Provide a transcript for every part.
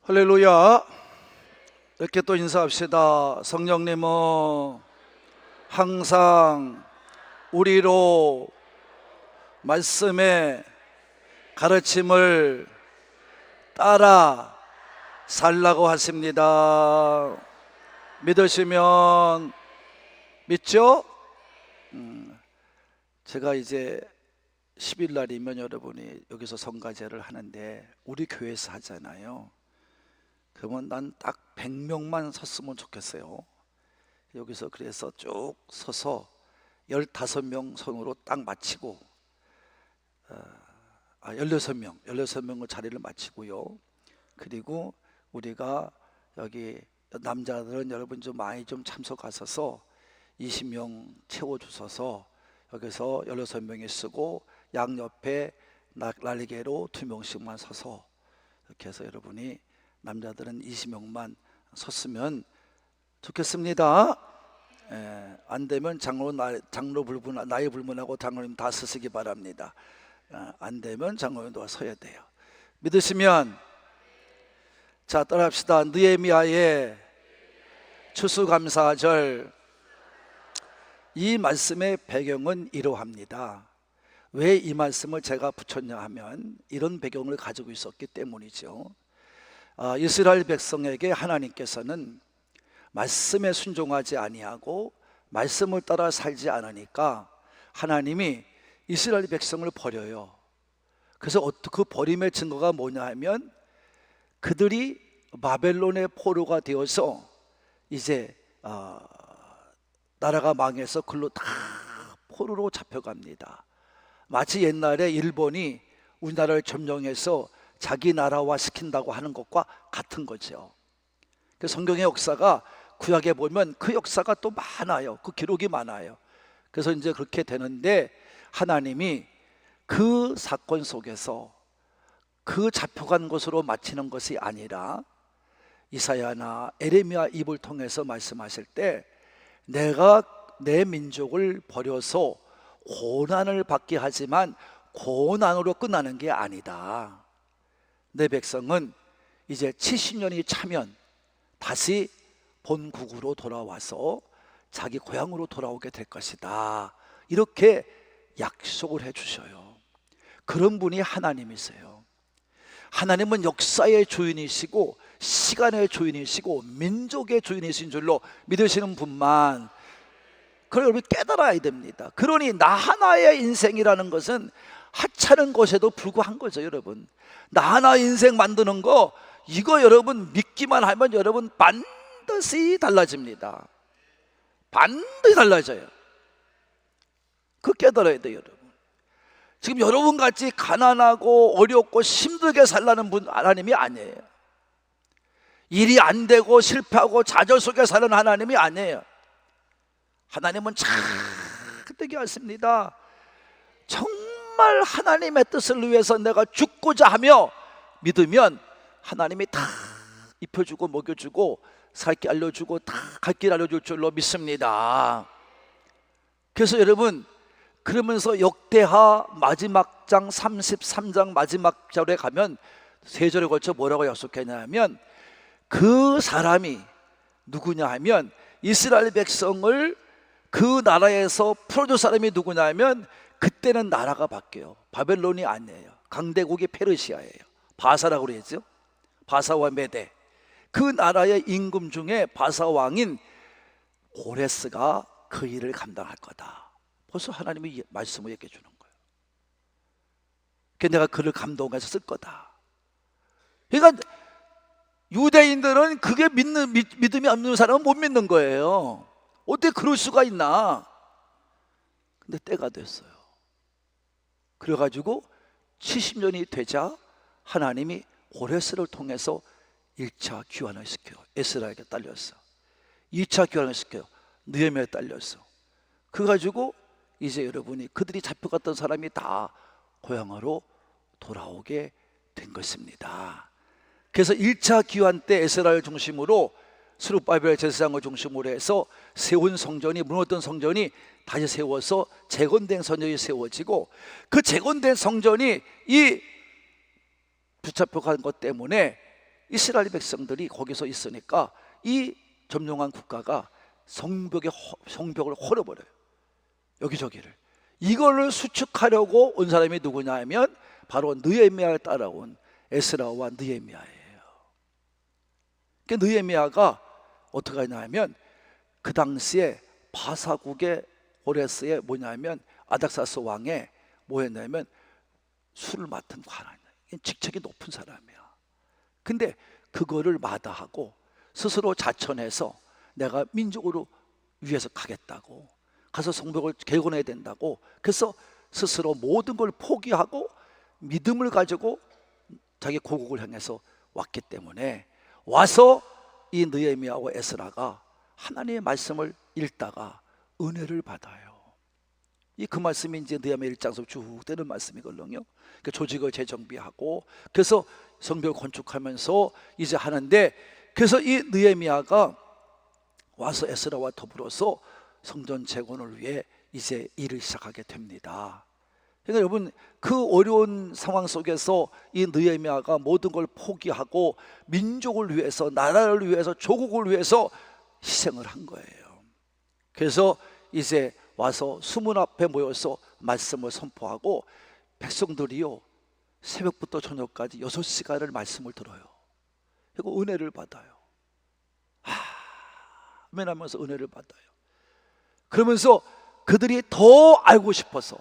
할렐루야. 이렇게 또 인사합시다. 성령님은 항상 우리로 말씀의 가르침을 따라 살라고 하십니다. 믿으시면 믿죠? 제가 이제 10일 날이면 여러분이 여기서 성가제를 하는데 우리 교회에서 하잖아요. 그러면 난 딱 100명만 섰으면 좋겠어요. 여기서 그래서 쭉 서서 15명 손으로 딱 마치고 16명의 자리를 마치고요. 그리고 우리가 여기 남자들은 여러분 좀 많이 좀 참석하셔서 20명 채워주셔서 여기서 16명이 쓰고 양옆에 날개로 2명씩만 서서 이렇게 해서 여러분이 남자들은 20명만 섰으면 좋겠습니다. 안 되면 장로 불문, 나이 불문하고 장로님 다 서시기 바랍니다. 안 되면 장로님도 서야 돼요. 믿으시면 자 따라합시다. 느헤미야의 추수감사절. 이 말씀의 배경은 이러합니다. 왜 이 말씀을 제가 붙였냐 하면 이런 배경을 가지고 있었기 때문이죠. 이스라엘 백성에게 하나님께서는 말씀에 순종하지 아니하고 말씀을 따라 살지 않으니까 하나님이 이스라엘 백성을 버려요. 그래서 그 버림의 증거가 뭐냐 하면 그들이 바벨론의 포로가 되어서 이제 나라가 망해서 글로 다 포로로 잡혀갑니다. 마치 옛날에 일본이 우리나라를 점령해서 자기 나라화 시킨다고 하는 것과 같은 거죠. 그 성경의 역사가 구약에 보면 그 역사가 또 많아요. 그 기록이 많아요. 그래서 이제 그렇게 되는데 하나님이 그 사건 속에서 그 잡혀간 곳으로 마치는 것이 아니라 이사야나 에레미야 입을 통해서 말씀하실 때 내가 내 민족을 버려서 고난을 받게 하지만 고난으로 끝나는 게 아니다. 내 백성은 이제 70년이 차면 다시 본국으로 돌아와서 자기 고향으로 돌아오게 될 것이다. 이렇게 약속을 해주셔요. 그런 분이 하나님이세요. 하나님은 역사의 주인이시고 시간의 주인이시고 민족의 주인이신 줄로 믿으시는 분만. 그걸 여러분 깨달아야 됩니다. 그러니 나 하나의 인생이라는 것은 하찮은 것에도 불구한 거죠. 여러분 나 하나 인생 만드는 거 이거 여러분 믿기만 하면 여러분 반드시 달라집니다. 반드시 달라져요. 그거 깨달아야 돼요. 여러분 지금 여러분 같이 가난하고 어렵고 힘들게 살라는 분 하나님이 아니에요. 일이 안 되고 실패하고 좌절 속에 사는 하나님이 아니에요. 하나님은 되게 하십니다. 정말 하나님의 뜻을 위해서 내가 죽고자 하며 믿으면 하나님이 다 입혀주고 먹여주고 살 길 알려주고 다 갈 길 알려줄 줄로 믿습니다. 그래서 여러분 그러면서 역대하 마지막 장 33장 마지막 절에 가면 세 절에 걸쳐 뭐라고 약속했냐면 그 사람이 누구냐 하면 이스라엘 백성을 그 나라에서 풀어줄 사람이 누구냐 하면 그때는 나라가 바뀌어요. 바벨론이 아니에요. 강대국이 페르시아예요. 바사라고 그러죠. 바사와 메대. 그 나라의 임금 중에 바사 왕인 고레스가 그 일을 감당할 거다. 벌써 하나님이 말씀을 얘기해 주는 거예요. 그러니까 내가 그를 감동해서 쓸 거다. 그러니까 유대인들은 그게 믿음이 없는 사람은 못 믿는 거예요. 어떻게 그럴 수가 있나? 근데 때가 됐어요. 그래가지고 70년이 되자 하나님이 고레스를 통해서 1차 귀환을 시켜요. 에스라에게 딸렸어. 2차 귀환을 시켜요. 느헤미야에 딸렸어. 그래가지고 이제 여러분이 그들이 잡혀갔던 사람이 다 고향으로 돌아오게 된 것입니다. 그래서 1차 기환 때 에스라를 중심으로 스룹바벨 제사장을 중심으로 해서 세운 성전이, 무너졌던 성전이 다시 세워서 재건된 성전이 세워지고, 그 재건된 성전이 이 붙잡혀간 것 때문에 이스라엘 백성들이 거기서 있으니까 이 점령한 국가가 성벽을 헐어버려요. 여기저기를. 이거를 수축하려고 온 사람이 누구냐 하면 바로 느헤미야를 따라온 에스라와 느헤미야예요. 그 느헤미야가 어떻게 하냐 하면 그 당시에 바사국의 오레스에 뭐냐면 아닥사스 왕의 뭐였냐면 술을 맡은 관원이야. 직책이 높은 사람이야. 근데 그거를 마다하고 스스로 자천해서 내가 민족으로 위해서 가겠다고, 가서 성벽을 개건해야 된다고, 그래서 스스로 모든 걸 포기하고 믿음을 가지고 자기 고국을 향해서 왔기 때문에 와서 이 느헤미야와 에스라가 하나님의 말씀을 읽다가 은혜를 받아요. 그 말씀이 이제 느헤미야 1장에서 쭉 되는 말씀이거든요. 그 조직을 재정비하고 그래서 성벽을 건축하면서 이제 하는데, 그래서 이 느헤미야가 와서 에스라와 더불어서 성전 재건을 위해 이제 일을 시작하게 됩니다. 그러니까 여러분, 그 어려운 상황 속에서 이 느헤미야가 모든 걸 포기하고 민족을 위해서, 나라를 위해서, 조국을 위해서 희생을 한 거예요. 그래서 이제 와서 수문 앞에 모여서 말씀을 선포하고 백성들이요 새벽부터 저녁까지 6시간을 말씀을 들어요. 그리고 은혜를 받아요. 아멘 하면서 은혜를 받아요. 그러면서 그들이 더 알고 싶어서,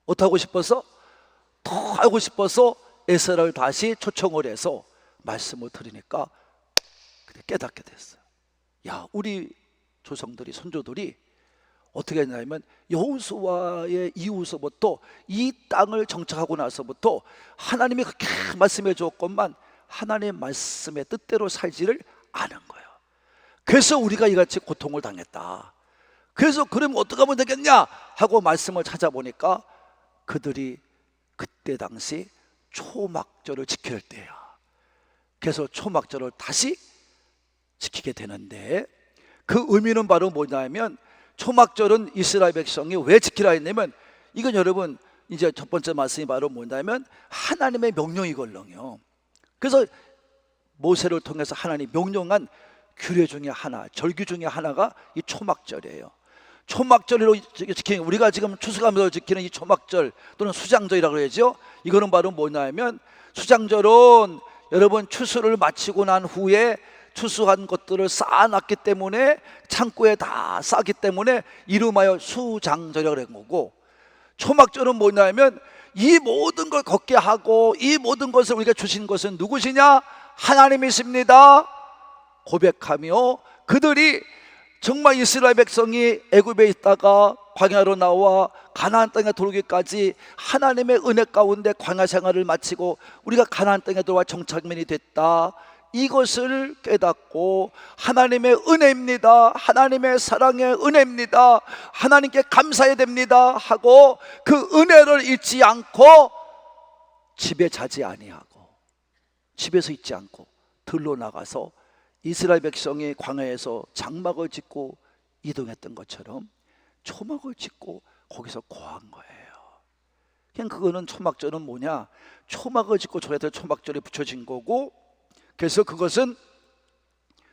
어떻게 하고 싶어서? 더 알고 싶어서 에스라를 다시 초청을 해서 말씀을 들으니까 깨닫게 됐어요. 야, 우리 조상들이, 선조들이 어떻게 했냐면 여호수아의 이후서부터 이 땅을 정착하고 나서부터 하나님이 그렇게 말씀해 주었건만 하나님의 말씀의 뜻대로 살지를 않은 거예요. 그래서 우리가 이같이 고통을 당했다. 그래서 그러면 어떻게 하면 되겠냐 하고 말씀을 찾아보니까 그들이 그때 당시 초막절을 지킬 때야. 그래서 초막절을 다시 지키게 되는데, 그 의미는 바로 뭐냐면 초막절은 이스라엘 백성이 왜 지키라 했냐면, 이건 여러분 이제 첫 번째 말씀이 바로 뭐냐면 하나님의 명령이거든요. 그래서 모세를 통해서 하나님이 명령한 규례 중에 하나, 절기 중에 하나가 이 초막절이에요. 초막절로 지키는, 우리가 지금 추수감사절 지키는 이 초막절 또는 수장절이라고 그러죠. 이거는 바로 뭐냐면, 수장절은 여러분 추수를 마치고 난 후에 추수한 것들을 쌓아놨기 때문에, 창고에 다 쌓기 때문에 이름하여 수장절이라고 그런 거고, 초막절은 뭐냐면 이 모든 걸 걷게 하고 이 모든 것을 우리가 주신 것은 누구시냐? 하나님이십니다 고백하며, 그들이 정말 이스라엘 백성이 애굽에 있다가 광야로 나와 가나안 땅에 들어오기까지 하나님의 은혜 가운데 광야 생활을 마치고 우리가 가나안 땅에 들어와 정착민이 됐다, 이것을 깨닫고 하나님의 은혜입니다, 하나님의 사랑의 은혜입니다, 하나님께 감사해야 됩니다 하고 그 은혜를 잊지 않고 집에 자지 아니하고 집에서 있지 않고 들로 나가서 이스라엘 백성이 광야에서 장막을 짓고 이동했던 것처럼 초막을 짓고 거기서 거한 거예요. 그냥 그거는 초막절은 뭐냐? 초막을 짓고 저에다 초막절이 붙여진 거고, 그래서 그것은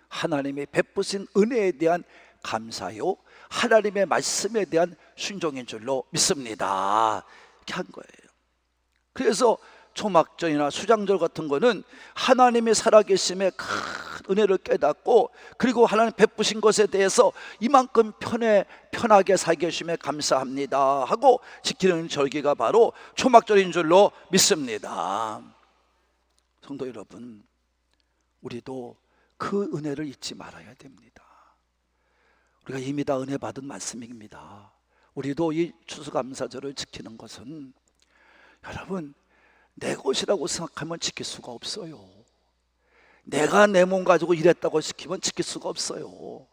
하나님이 베푸신 은혜에 대한 감사요, 하나님의 말씀에 대한 순종인 줄로 믿습니다. 이렇게 한 거예요. 그래서 초막절이나 수장절 같은 거는 하나님의 살아계심에 큰 은혜를 깨닫고, 그리고 하나님 베푸신 것에 대해서 이만큼 편하게 살게 하심에 감사합니다 하고 지키는 절기가 바로 초막절인 줄로 믿습니다. 성도 여러분, 우리도 그 은혜를 잊지 말아야 됩니다. 우리가 이미 다 은혜 받은 말씀입니다. 우리도 이 추수감사절을 지키는 것은 여러분 내 것이라고 생각하면 지킬 수가 없어요. 내가 내 몸 가지고 일했다고 시키면 지킬 수가 없어요.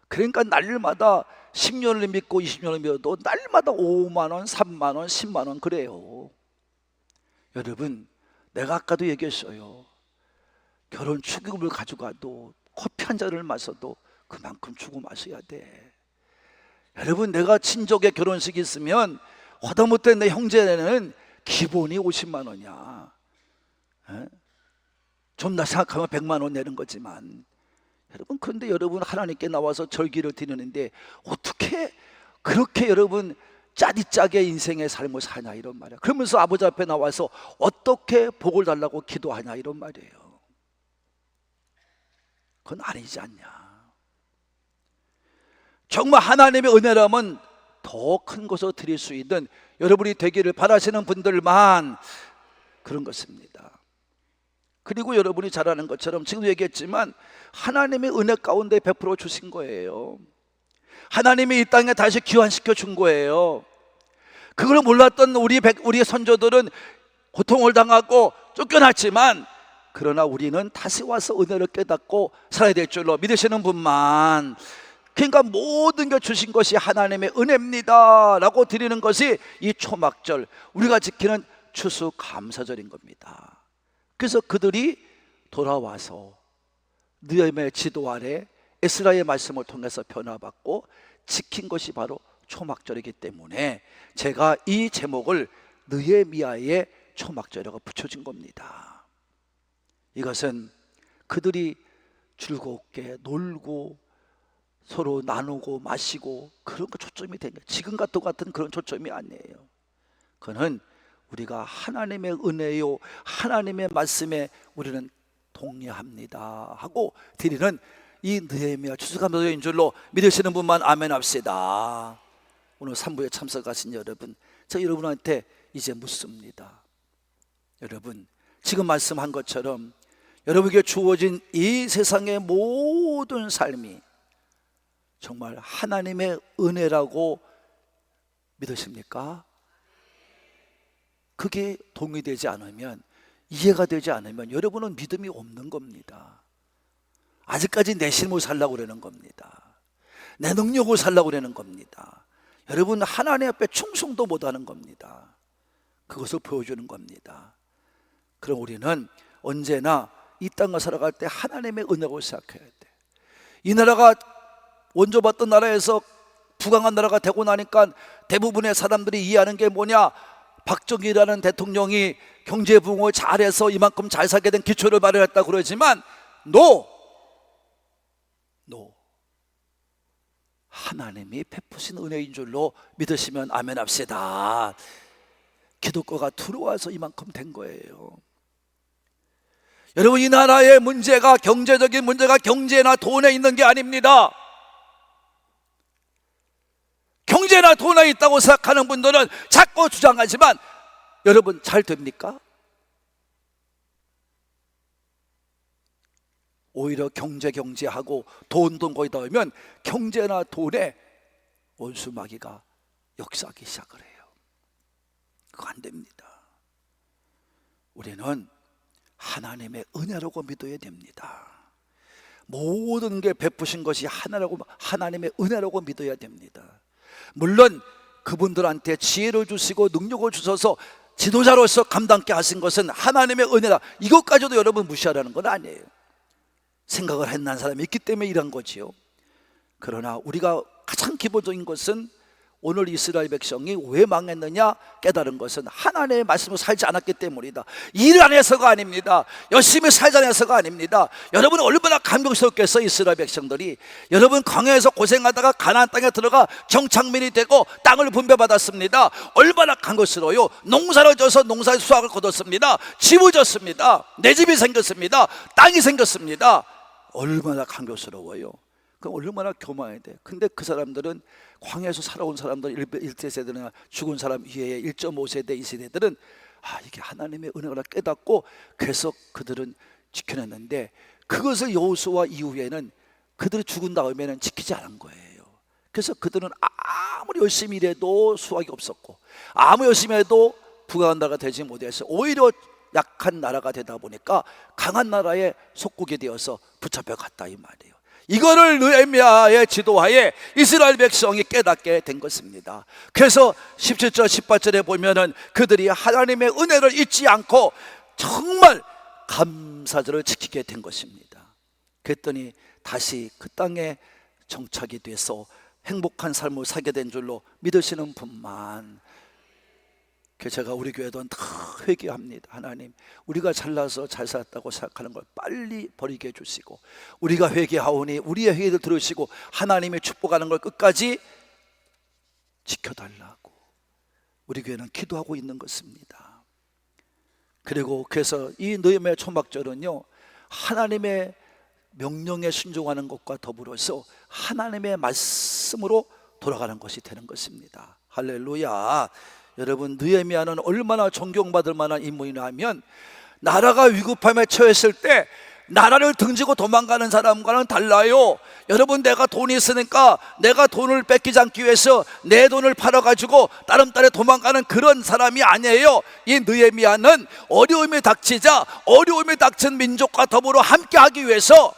그러니까 날마다 10년을 믿고 20년을 믿어도 날마다 5만 원, 3만 원, 10만 원 그래요. 여러분, 내가 아까도 얘기했어요. 결혼 축의금을 가져가도 커피 한 잔을 마셔도 그만큼 주고 마셔야 돼. 여러분, 내가 친족의 결혼식이 있으면 하다못해 내 형제는 기본이 50만 원이야. 좀 더 생각하면 100만 원 내는 거지만, 여러분, 그런데 여러분 하나님께 나와서 절기를 드리는데 어떻게 그렇게 여러분 짜디짜게 인생의 삶을 사냐 이런 말이야. 그러면서 아버지 앞에 나와서 어떻게 복을 달라고 기도하냐 이런 말이에요. 그건 아니지 않냐. 정말 하나님의 은혜라면 더 큰 것을 드릴 수 있는 여러분이 되기를 바라시는 분들만 그런 것입니다. 그리고 여러분이 잘 아는 것처럼 지금 얘기했지만 하나님의 은혜 가운데 100% 주신 거예요. 하나님이 이 땅에 다시 귀환시켜 준 거예요. 그걸 몰랐던 우리 선조들은 고통을 당하고 쫓겨났지만, 그러나 우리는 다시 와서 은혜를 깨닫고 살아야 될 줄로 믿으시는 분만, 그러니까 모든 게 주신 것이 하나님의 은혜입니다 라고 드리는 것이 이 초막절, 우리가 지키는 추수감사절인 겁니다. 그래서 그들이 돌아와서 느헤미야의 지도 아래 에스라의 말씀을 통해서 변화받고 지킨 것이 바로 초막절이기 때문에 제가 이 제목을 느헤미야의 초막절이라고 붙여진 겁니다. 이것은 그들이 즐겁게 놀고 서로 나누고 마시고 그런 거 초점이 되는 거예요. 지금과 똑같은 그런 초점이 아니에요. 그는 우리가 하나님의 은혜요, 하나님의 말씀에 우리는 동의합니다 하고 드리는 이 느헤미야 추수감사절인 줄로 믿으시는 분만 아멘 합시다. 오늘 3부에 참석하신 여러분, 저 여러분한테 이제 묻습니다. 여러분, 지금 말씀한 것처럼 여러분에게 주어진 이 세상의 모든 삶이 정말 하나님의 은혜라고 믿으십니까? 그게 동의되지 않으면, 이해가 되지 않으면 여러분은 믿음이 없는 겁니다. 아직까지 내 힘으로 살려고 그러는 겁니다. 내 능력으로 살려고 그러는 겁니다. 여러분, 하나님 앞에 충성도 못하는 겁니다. 그것을 보여주는 겁니다. 그럼 우리는 언제나 이 땅을 살아갈 때 하나님의 은혜로 생각해야 돼. 이 나라가 원조받던 나라에서 부강한 나라가 되고 나니까 대부분의 사람들이 이해하는 게 뭐냐? 박정희라는 대통령이 경제 부흥을 잘해서 이만큼 잘 살게 된 기초를 마련했다고 그러지만 NO! 하나님이 베푸신 은혜인 줄로 믿으시면 아멘 합시다. 기독교가 들어와서 이만큼 된 거예요. 여러분, 이 나라의 문제가 경제적인 문제가 경제나 돈에 있는 게 아닙니다. 경제나 돈에 있다고 생각하는 분들은 자꾸 주장하지만 여러분, 잘 됩니까? 오히려 경제하고 돈 거기다 하면 경제나 돈에 원수마귀가 역사하기 시작을 해요. 그거 안 됩니다. 우리는 하나님의 은혜라고 믿어야 됩니다. 모든 게 베푸신 것이 하나님의 은혜라고 믿어야 됩니다. 물론 그분들한테 지혜를 주시고 능력을 주셔서 지도자로서 감당케 하신 것은 하나님의 은혜다, 이것까지도 여러분 무시하라는 건 아니에요. 생각을 했는 사람이 있기 때문에 이런 거지요. 그러나 우리가 가장 기본적인 것은 오늘 이스라엘 백성이 왜 망했느냐 깨달은 것은 하나님의 말씀을 살지 않았기 때문이다. 일 안 해서가 아닙니다. 열심히 살지 않아서가 아닙니다. 여러분, 얼마나 감격스럽겠어요. 이스라엘 백성들이 여러분 광야에서 고생하다가 가나안 땅에 들어가 정착민이 되고 땅을 분배받았습니다. 얼마나 감격스러워요. 농사를 져서 농사의 수확을 거뒀습니다. 집을 졌습니다. 내 집이 생겼습니다. 땅이 생겼습니다. 얼마나 감격스러워요. 그럼 얼마나 교만해야 돼. 근데 그 사람들은 광야에서 살아온 사람들 1세대나 죽은 사람 이외에 1.5세대 2세대들은 이게 하나님의 은혜라 깨닫고 그래서 그들은 지켜냈는데, 그것을 여호수아 이후에는 그들이 죽은 다음에는 지키지 않은 거예요. 그래서 그들은 아무리 열심히 일해도 수확이 없었고 아무 열심히 해도 부강한 나라가 되지 못해서 오히려 약한 나라가 되다 보니까 강한 나라의 속국이 되어서 붙잡혀 갔다 이 말이에요. 이거를 느헤미야의 지도하에 이스라엘 백성이 깨닫게 된 것입니다. 그래서 17절 18절에 보면은 그들이 하나님의 은혜를 잊지 않고 정말 감사절을 지키게 된 것입니다. 그랬더니 다시 그 땅에 정착이 돼서 행복한 삶을 살게 된 줄로 믿으시는 분만. 그래서 제가 우리 교회도 다 회개합니다. 하나님, 우리가 잘나서 잘 살았다고 생각하는 걸 빨리 버리게 해주시고, 우리가 회개하오니 우리의 회개를 들으시고 하나님의 축복하는 걸 끝까지 지켜달라고 우리 교회는 기도하고 있는 것입니다. 그리고 그래서 이 느헤미야 초막절은요, 하나님의 명령에 순종하는 것과 더불어서 하나님의 말씀으로 돌아가는 것이 되는 것입니다. 할렐루야. 여러분, 느헤미야는 얼마나 존경받을 만한 인물이냐 하면, 나라가 위급함에 처했을 때 나라를 등지고 도망가는 사람과는 달라요. 여러분, 내가 돈이 있으니까 내가 돈을 뺏기지 않기 위해서 내 돈을 팔아가지고 다른 딸에 도망가는 그런 사람이 아니에요. 이 느헤미야는 어려움이 닥치자 어려움이 닥친 민족과 더불어 함께하기 위해서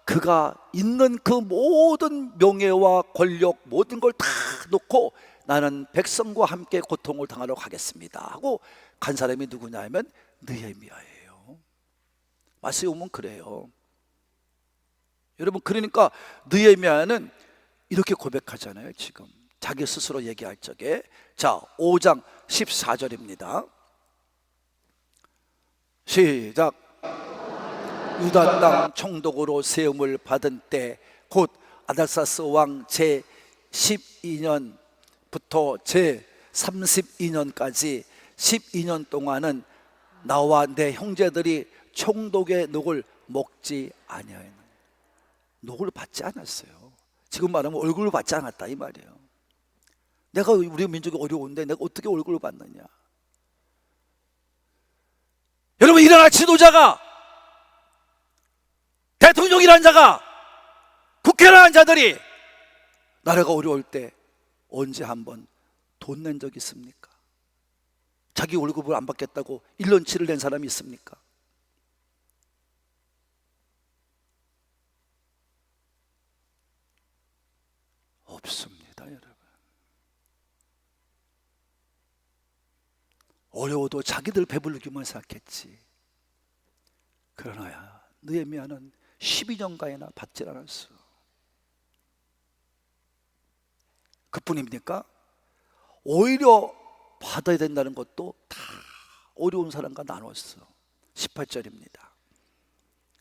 그가 있는 그 모든 명예와 권력 모든 걸 다 놓고 나는 백성과 함께 고통을 당하러 가겠습니다 하고 간 사람이 누구냐 하면 느헤미야예요. 말씀에 보면 그래요. 여러분, 그러니까 느헤미야는 이렇게 고백하잖아요. 지금 자기 스스로 얘기할 적에, 자 5장 14절입니다 시작. 유다 땅 총독으로 세움을 받은 때 곧 아닥사스 왕 제 12년부터 제 32년까지 12년 동안은 나와 내 형제들이 총독의 녹을 먹지 아니하였느니라. 녹을 받지 않았어요. 지금 말하면 얼굴을 받지 않았다 이 말이에요. 내가 우리 민족이 어려운데 내가 어떻게 얼굴을 받느냐. 여러분, 일어나 지도자가, 대통령이라는 자가, 국회라는 자들이 나라가 어려울 때 언제 한번 돈 낸 적 있습니까? 자기 월급을 안 받겠다고 1년치를 낸 사람이 있습니까? 없습니다. 여러분, 어려워도 자기들 배부르기만 생각했지. 그러나 느헤미야는 12년간이나 받질 않았어. 그뿐입니까? 오히려 받아야 된다는 것도 다 어려운 사람과 나눴어. 18절입니다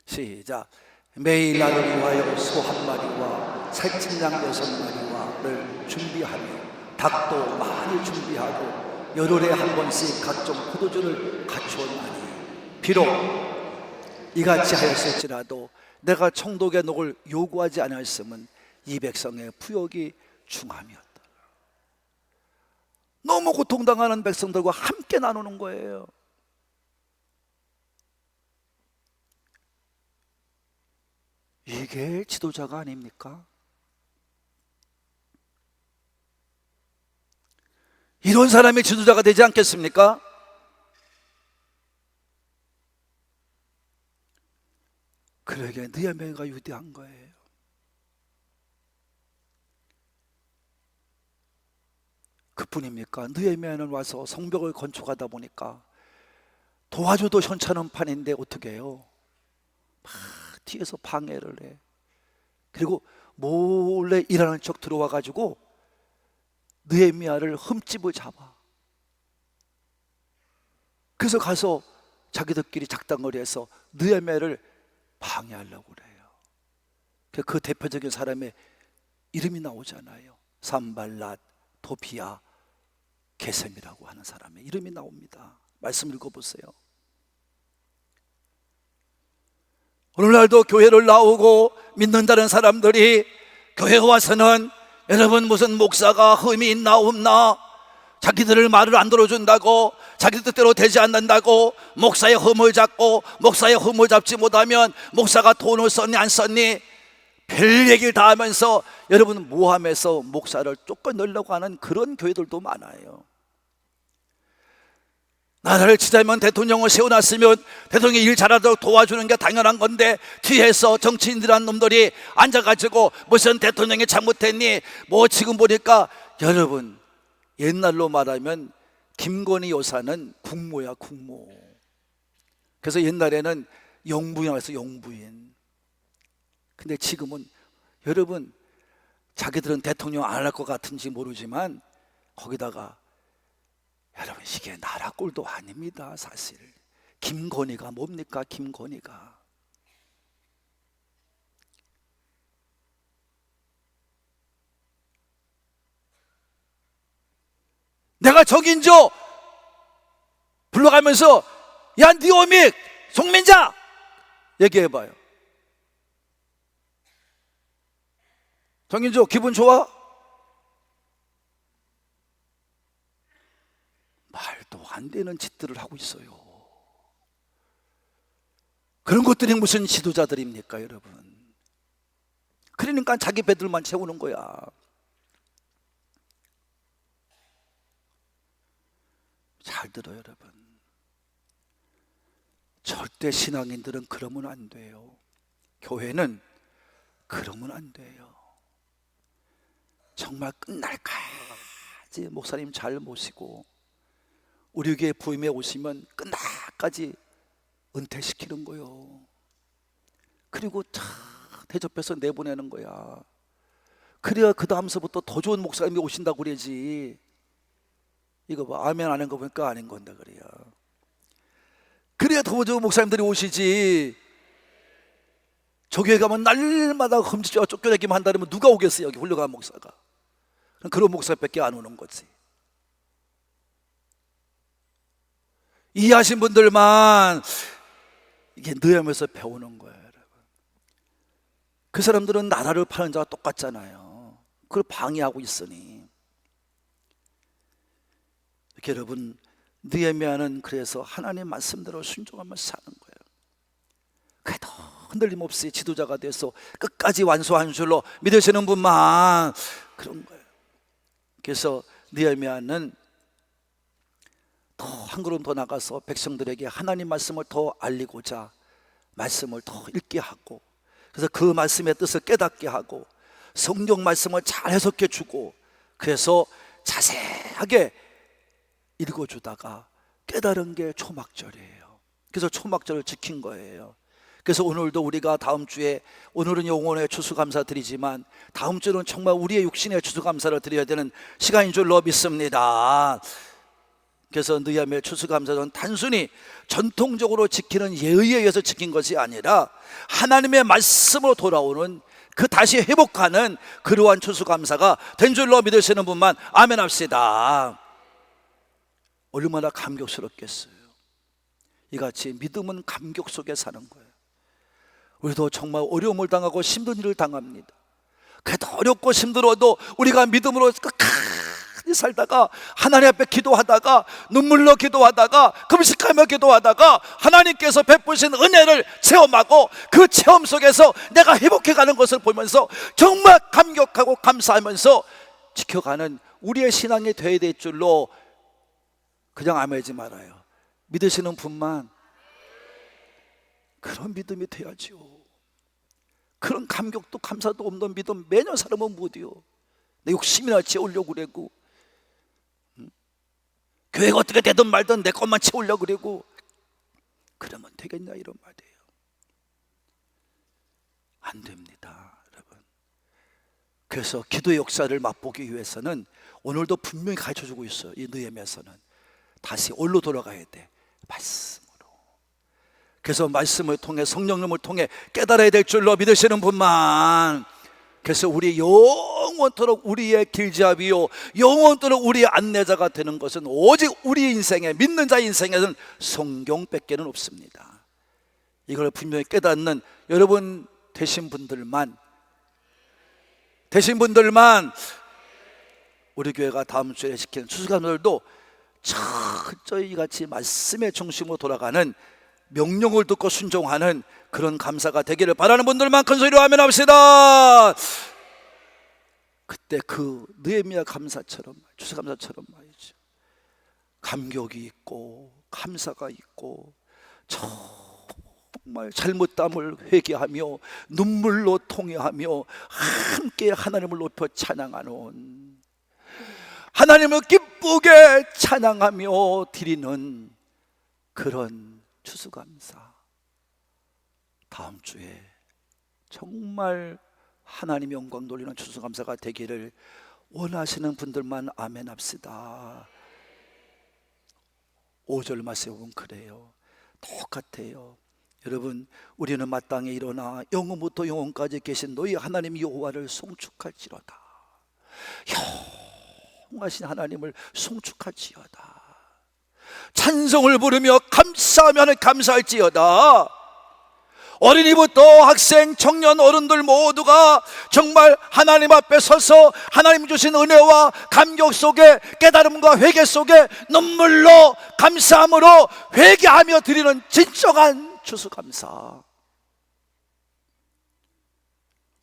시작. 매일 나를 위하여 소 한 마리와 살찐 양 6마리와를 준비하며 닭도 많이 준비하고 열흘에 한 번씩 각종 포도주를 갖추었나니, 비록 이같이 하였을지라도 내가 총독의 녹을 요구하지 않았음은 이 백성의 부역이 중함이었다. 너무 고통당하는 백성들과 함께 나누는 거예요. 이게 지도자가 아닙니까? 이런 사람이 지도자가 되지 않겠습니까? 그러게 느헤미야가 위대한 거예요. 그뿐입니까? 느헤미야는 와서 성벽을 건축하다 보니까 도와줘도 현찮은 판인데 어떻게 해요? 막 뒤에서 방해를 해. 그리고 몰래 일하는 척 들어와 가지고 느헤미야를 흠집을 잡아. 그래서 가서 자기들끼리 작당거리해서 느헤미야를 방해하려고 그래요. 그 대표적인 사람의 이름이 나오잖아요. 산발랏, 도비야, 게셈이라고 하는 사람의 이름이 나옵니다. 말씀 읽어보세요. 오늘날도 교회를 나오고 믿는다는 사람들이 교회에 와서는, 여러분, 무슨 목사가 흠이 있나 없나, 자기들을 말을 안 들어준다고, 자기 뜻대로 되지 않는다고 목사의 흠을 잡고, 목사의 흠을 잡지 못하면 목사가 돈을 썼니 안 썼니 별 얘기를 다 하면서 여러분 모함해서 목사를 쫓겨내려고 하는 그런 교회들도 많아요. 나라를 치자면 대통령을 세워놨으면 대통령이 일 잘하도록 도와주는 게 당연한 건데, 뒤에서 정치인들한 놈들이 앉아가지고 무슨 대통령이 잘못했니, 뭐 지금 보니까 여러분, 옛날로 말하면 김건희 여사는 국모야, 국모. 그래서 옛날에는 영부인이라고 해서 영부인. 근데 지금은 여러분, 자기들은 대통령 안 할 것 같은지 모르지만 거기다가 여러분, 이게 나라 꼴도 아닙니다. 사실 김건희가 뭡니까? 김건희가 내가 정인조 불러가면서 야 니오믹 송민자 얘기해봐요. 정인조 기분 좋아? 말도 안 되는 짓들을 하고 있어요. 그런 것들이 무슨 지도자들입니까 여러분? 그러니까 자기 배들만 채우는 거야. 잘 들어요 여러분. 절대 신앙인들은 그러면 안 돼요. 교회는 그러면 안 돼요. 정말 끝날까지 목사님 잘 모시고 우리 교회 부임에 오시면 끝날까지 은퇴시키는 거요. 그리고 다 대접해서 내보내는 거야. 그래야 그 다음서부터 더 좋은 목사님이 오신다고 그러지. 이거 봐, 아멘 안 하는 거 보니까 아닌 건다 그래요. 그래야 더 좋은 목사님들이 오시지. 저 교회 가면 날마다 금지죄와 쫓겨내기만 한다면 누가 오겠어요? 여기 훌륭한 목사가. 그런 목사밖에 안 오는 거지. 이해하신 분들만 이게 느하면서 배우는 거예요 여러분. 그 사람들은 나라를 파는 자와 똑같잖아요. 그걸 방해하고 있으니. 이렇게 여러분, 느헤미야는 그래서 하나님 말씀대로 순종하면서 사는 거예요. 그래도 흔들림 없이 지도자가 돼서 끝까지 완수한 줄로 믿으시는 분만 그런 거예요. 그래서 느헤미야는 더 한 걸음 더 나가서 백성들에게 하나님 말씀을 더 알리고자 말씀을 더 읽게 하고, 그래서 그 말씀의 뜻을 깨닫게 하고 성경 말씀을 잘 해석해 주고, 그래서 자세하게 읽어주다가 깨달은 게 초막절이에요. 그래서 초막절을 지킨 거예요. 그래서 오늘도 우리가 다음 주에, 오늘은 영혼의 추수감사 드리지만 다음 주는 정말 우리의 육신의 추수감사를 드려야 되는 시간인 줄로 믿습니다. 그래서 느헤미야의 추수감사는 단순히 전통적으로 지키는 예의에 의해서 지킨 것이 아니라 하나님의 말씀으로 돌아오는, 그 다시 회복하는 그러한 추수감사가 된 줄로 믿으시는 분만 아멘 합시다. 얼마나 감격스럽겠어요. 이같이 믿음은 감격 속에 사는 거예요. 우리도 정말 어려움을 당하고 힘든 일을 당합니다. 그래도 어렵고 힘들어도 우리가 믿음으로 끝까지 살다가 하나님 앞에 기도하다가 눈물로 기도하다가 금식하며 기도하다가 하나님께서 베푸신 은혜를 체험하고 그 체험 속에서 내가 회복해가는 것을 보면서 정말 감격하고 감사하면서 지켜가는 우리의 신앙이 되어야 될 줄로 그냥 아멘하지 말아요. 믿으시는 분만 그런 믿음이 돼야지요. 그런 감격도 감사도 없는 믿음 매년 살면 못해요. 내 욕심이나 채우려고 그러고, 교회가 어떻게 되든 말든 내 것만 채우려고 그러고, 그러면 되겠냐 이런 말이에요. 안 됩니다 여러분. 그래서 기도의 역사를 맛보기 위해서는 오늘도 분명히 가르쳐주고 있어요. 이 느헤미야서는 다시 올로 돌아가야 돼, 말씀으로. 그래서 말씀을 통해, 성령님을 통해 깨달아야 될 줄로 믿으시는 분만. 그래서 우리 영원토록 우리의 길잡이요 영원토록 우리의 안내자가 되는 것은 오직 우리 인생에, 믿는 자의 인생에는 성경밖에는 없습니다. 이걸 분명히 깨닫는 여러분 되신 분들만 우리 교회가 다음 주에 시키는 추수감사들도 철저히 같이 말씀의 중심으로 돌아가는, 명령을 듣고 순종하는 그런 감사가 되기를 바라는 분들만 큰 소리로 아멘 합시다. 그때 그 느헤미야 감사처럼, 추수감사처럼 말이죠, 감격이 있고 감사가 있고 정말 잘못담을 회개하며 눈물로 통회하며 함께 하나님을 높여 찬양하는, 하나님을 기쁘게 찬양하며 드리는 그런 추수감사. 다음 주에 정말 하나님 영광 돌리는 추수감사가 되기를 원하시는 분들만 아멘 합시다. 5절 말씀에 보면 그래요. 똑같아요. 여러분, 우리는 마땅히 일어나 영원부터 영원까지 계신 너희 하나님 여호와를 송축할지어다. 영원하신 하나님을 송축할지어다. 찬송을 부르며 감사하면 감사할지어다. 어린이부터 학생, 청년, 어른들 모두가 정말 하나님 앞에 서서 하나님 주신 은혜와 감격 속에, 깨달음과 회개 속에 눈물로 감사함으로 회개하며 드리는 진정한 추수감사,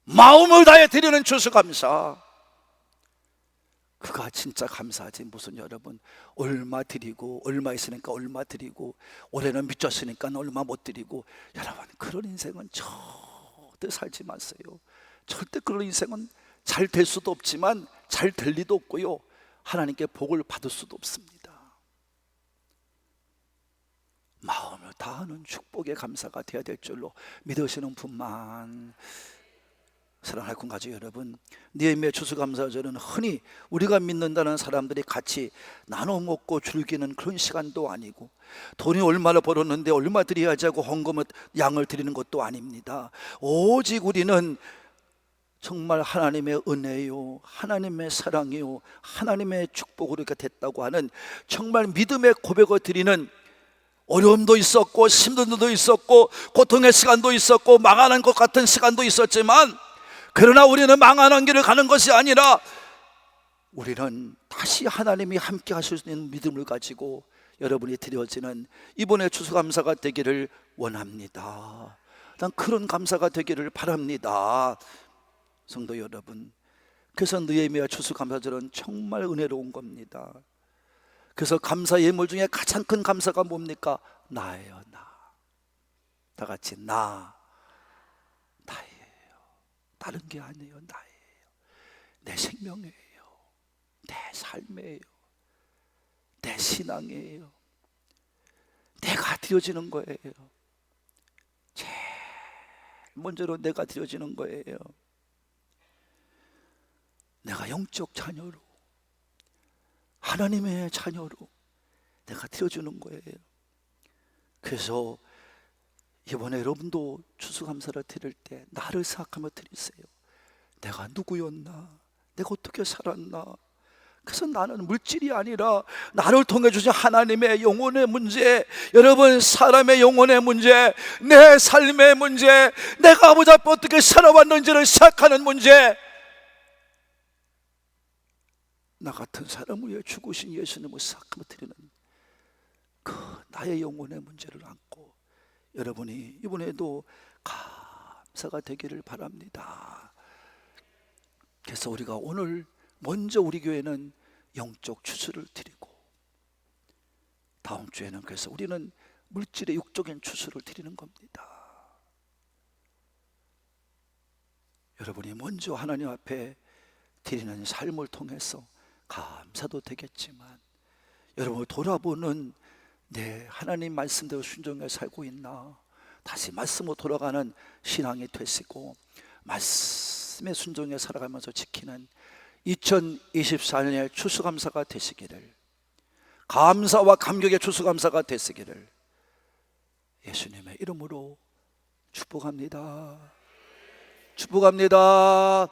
마음을 다해 드리는 추수감사, 그가 진짜 감사하지. 무슨 여러분 얼마 드리고, 얼마 있으니까 얼마 드리고, 올해는 미쳤으니까 얼마 못 드리고, 여러분 그런 인생은 절대 살지 마세요. 절대 그런 인생은 잘 될 수도 없지만 잘 될 리도 없고요, 하나님께 복을 받을 수도 없습니다. 마음을 다하는 축복의 감사가 되어야 될 줄로 믿으시는 분만. 사랑할 군가족 여러분, 느헤미야 추수감사절은 흔히 우리가 믿는다는 사람들이 같이 나눠 먹고 즐기는 그런 시간도 아니고, 돈이 얼마나 벌었는데 얼마 드려야지 하고 헌금을, 양을 드리는 것도 아닙니다. 오직 우리는 정말 하나님의 은혜요, 하나님의 사랑이요, 하나님의 축복으로 이렇게 됐다고 하는 정말 믿음의 고백을 드리는, 어려움도 있었고 힘듦도 있었고 고통의 시간도 있었고 망하는 것 같은 시간도 있었지만, 그러나 우리는 망하는 길을 가는 것이 아니라 우리는 다시 하나님이 함께 하실 수 있는 믿음을 가지고 여러분이 드려지는 이번에 추수감사가 되기를 원합니다. 난 그런 감사가 되기를 바랍니다. 성도 여러분, 그래서 느헤미야 추수감사절은 정말 은혜로운 겁니다. 그래서 감사 예물 중에 가장 큰 감사가 뭡니까? 나예요. 다 같이 나예요. 다른 게 아니에요. 나예요. 내 생명이에요. 내 삶이에요. 내 신앙이에요. 내가 드려지는 거예요. 제일 먼저로 내가 드려지는 거예요. 내가 영적 자녀로, 하나님의 자녀로 내가 드려주는 거예요. 그래서 이번에 여러분도 추수감사를 드릴 때 나를 생각하며 드리세요. 내가 누구였나? 내가 어떻게 살았나? 그래서 나는 물질이 아니라 나를 통해 주신 하나님의 영혼의 문제, 여러분 사람의 영혼의 문제, 내 삶의 문제, 내가 아버지 앞에 어떻게 살아왔는지를 생각하는 문제, 나 같은 사람을 위해 죽으신 예수님을 생각하며 드리는 그 나의 영혼의 문제를 안고 여러분이 이번에도 감사가 되기를 바랍니다. 그래서 우리가 오늘 먼저 우리 교회는 영적 추수를 드리고, 다음 주에는 그래서 우리는 물질의 육적인 추수를 드리는 겁니다. 여러분이 먼저 하나님 앞에 드리는 삶을 통해서 감사도 되겠지만, 여러분을 돌아보는 내 하나님 말씀대로 순종해 살고 있나, 다시 말씀으로 돌아가는 신앙이 되시고 말씀에 순종해 살아가면서 지키는 2024년의 추수감사가 되시기를, 감사와 감격의 추수감사가 되시기를 예수님의 이름으로 축복합니다. 축복합니다.